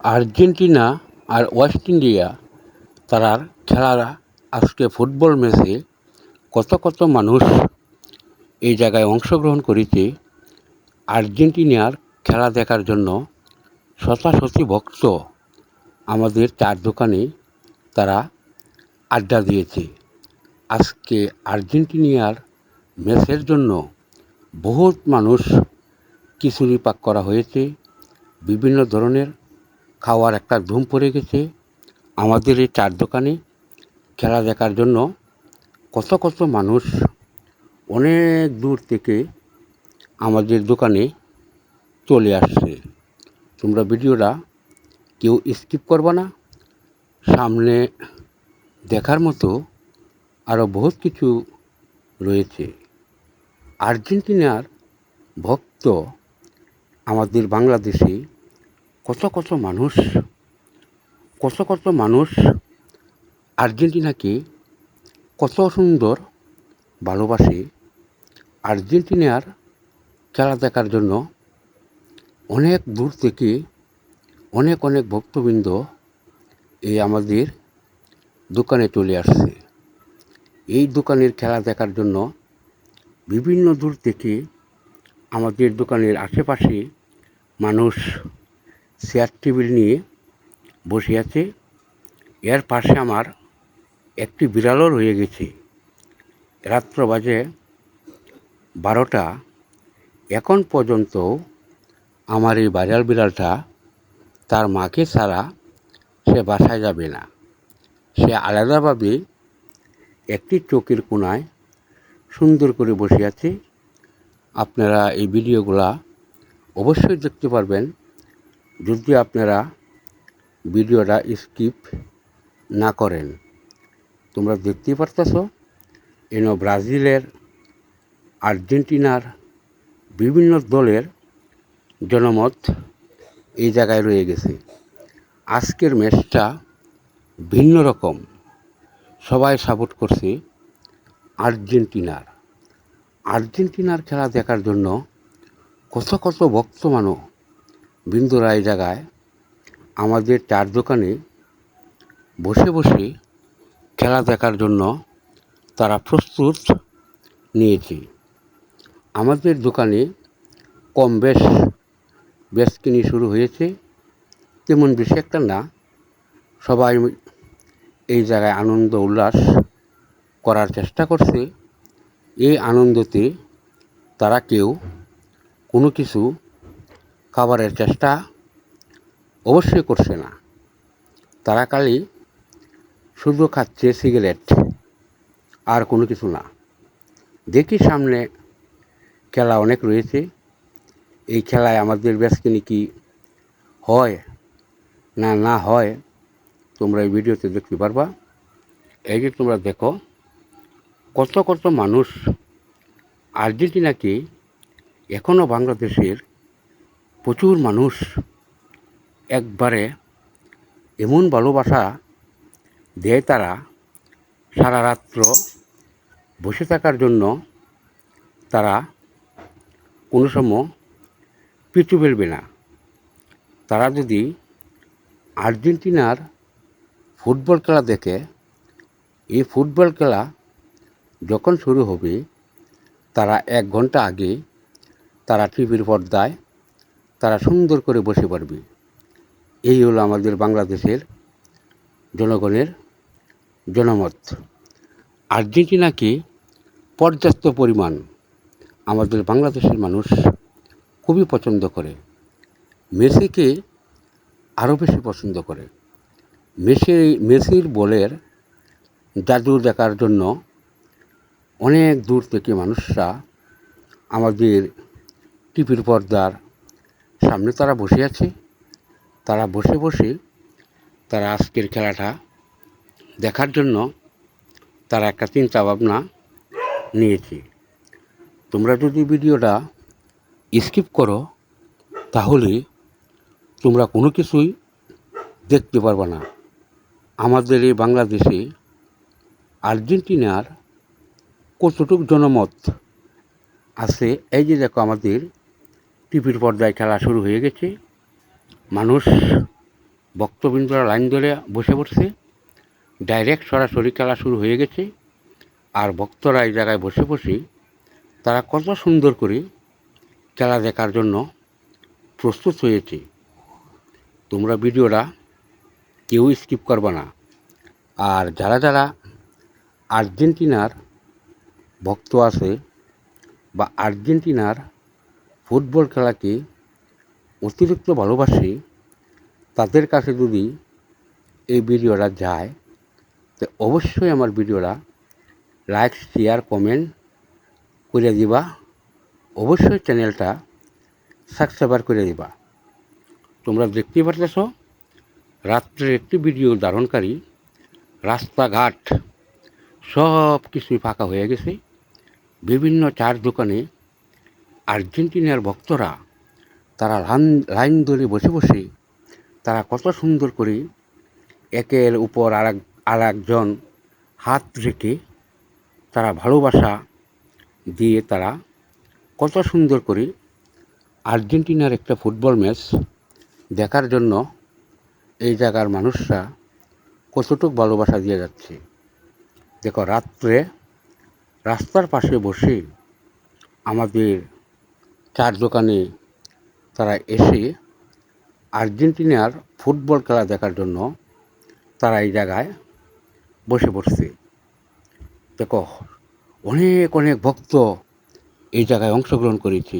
Argentina আর West India তারার খেলারা আজকে football ম্যাচে কত কত মানুষ এই জায়গায় অংশগ্রহণ করেছে আর্জেন্টিনার খেলা দেখার জন্য। শতাশতি ভক্ত আমাদের চার দোকানে তারা আড্ডা দিয়েছে। আজকে আর্জেন্টিনার ম্যাচের জন্য বহুত মানুষ খিচুড়ি পাক করা হয়েছে, বিভিন্ন ধরনের খাওয়ার একটা ধুম পড়ে গেছে আমাদের এই চার দোকানে খেলা দেখার জন্য। কত কত মানুষ অনেক দূর থেকে আমাদের দোকানে চলে আসছে। তোমরা ভিডিওটা কেউ স্কিপ করবে না, সামনে দেখার মতো আরও বহুত কিছু রয়েছে। আর্জেন্টিনার ভক্ত আমাদের বাংলাদেশে কত কত মানুষ আর্জেন্টিনাকে কত সুন্দর ভালোবাসে। আর্জেন্টিনার খেলা দেখার জন্য অনেক দূর থেকে অনেক ভক্তবৃন্দ এই আমাদের দোকানে চলে আসছে। এই দোকানের খেলা দেখার জন্য বিভিন্ন দূর থেকে আমাদের দোকানের আশেপাশে মানুষ চেয়ার টেবিল নিয়ে বসে আছে। এর পাশে আমার একটি বিড়ালও রয়ে গেছে। রাত্র বাজে 12টা, এখন পর্যন্ত আমার এই বিড়ালটা তার মাকে ছাড়া সে বাসায় যাবে না। সে আলাদাভাবে একটি চোখের কোণায় সুন্দর করে বসে আছে। আপনারা এই ভিডিওগুলা অবশ্যই দেখতে পারবেন যদি আপনারা ভিডিওটা স্কিপ না করেন। তোমরা দেখতেই পারতেছ ব্রাজিলের, আর্জেন্টিনার বিভিন্ন দলের জনমত এই জায়গায় রয়ে গেছে। আজকের ম্যাচটা ভিন্ন রকম, সবাই সাপোর্ট করছে আর্জেন্টিনার খেলা দেখার জন্য কত কত ভক্ত বিন্দুরা এই জায়গায় আমাদের চার দোকানে বসে বসে খেলা দেখার জন্য তারা প্রস্তুত নিয়েছে। আমাদের দোকানে কম বেশ কিনি শুরু হয়েছে, তেমন বেশি একটা না। সবাই এই জায়গায় আনন্দ উল্লাস করার চেষ্টা করছে। এই আনন্দতে তারা কেউ কোনো কিছু খাবারের চেষ্টা অবশ্যই করছে না। তারা খালি শুধু খাচ্ছে সিগারেট, আর কোনো কিছু না। দেখি সামনে খেলা অনেক রয়েছে। এই খেলায় আমাদের বেচকেনি কি হয় না হয় তোমরা এই ভিডিওতে দেখতে পারবা। এই যে তোমরা দেখো কত কত মানুষ আর্জেন্টিনাকে, এখনও বাংলাদেশের প্রচুর মানুষ একবারে এমন ভালোবাসা দেয়, তারা সারা রাত্র বসে থাকার জন্য তারা কোনো সময় পিছু ফেলবে না। তারা যদি আর্জেন্টিনার ফুটবল খেলা দেখে, এই ফুটবল খেলা যখন শুরু হবে তারা 1 ঘন্টা আগে তারা টিভির পর্দায় তারা সুন্দর করে বসে পড়বে। এই হলো আমাদের বাংলাদেশের জনগণের জনমত। আর্জেন্টিনাকে পর্যাপ্ত পরিমাণ আমাদের বাংলাদেশের মানুষ খুবই পছন্দ করে। মেসিকে আরও বেশি পছন্দ করে। মেসির বলের জাদু দেখার জন্য অনেক দূর থেকে মানুষরা আমাদের টিভির পর্দার সামনে তারা বসে আছে। তারা বসে তারা আজকের খেলাটা দেখার জন্য তারা একটা চিন্তা ভাবনা নিয়েছে। তোমরা যদি ভিডিওটা স্কিপ করো তাহলে তোমরা কোনো কিছুই দেখতে পারবে না। আমাদের এই বাংলাদেশে আর্জেন্টিনার কতটুকু জনমত আছে, এই যে দেখো আমাদের টিভির পর্দায় খেলা শুরু হয়ে গেছে। মানুষ ভক্তবৃন্দরা লাইন ধরে বসে পড়ছে, ডাইরেক্ট সরাসরি খেলা শুরু হয়ে গেছে। আর ভক্তরা এই জায়গায় বসে বসে তারা কত সুন্দর করে খেলা দেখার জন্য প্রস্তুত হয়েছে। তোমরা ভিডিওটা কেউ স্কিপ করবে না। আর যারা যারা আর্জেন্টিনার ভক্ত আছে বা আর্জেন্টিনার ফুটবল খেলাকে অতিরিক্ত ভালোবাসে, তাদের কাছে যদি এই ভিডিওটা যায়, তো অবশ্যই আমার ভিডিওটা লাইক, শেয়ার, কমেন্ট করে দিবা। অবশ্যই চ্যানেলটা সাবস্ক্রাইব করে দিবা। তোমরা দেখতেই পারতেছ রাত্রের একটি ভিডিও ধারণকারী, রাস্তাঘাট সব কিছুই ফাঁকা হয়ে গেছে। বিভিন্ন চার দোকানে আর্জেন্টিনার ভক্তরা তারা লাইন ধরে বসে বসে তারা কত সুন্দর করে একের উপর আর একজন হাত রেখে তারা ভালোবাসা দিয়ে তারা কত সুন্দর করে আর্জেন্টিনার একটা ফুটবল ম্যাচ দেখার জন্য এই জায়গার মানুষরা কতটুকু ভালোবাসা দিয়ে যাচ্ছে। দেখো, রাত্রে রাস্তার পাশে বসে আমাদের চার দোকানে তারা এসে আর্জেন্টিনার ফুটবল খেলা দেখার জন্য তারা এই জায়গায় বসে পড়ছে। দেখো, অনেক অনেক ভক্ত এই জায়গায় অংশগ্রহণ করেছে।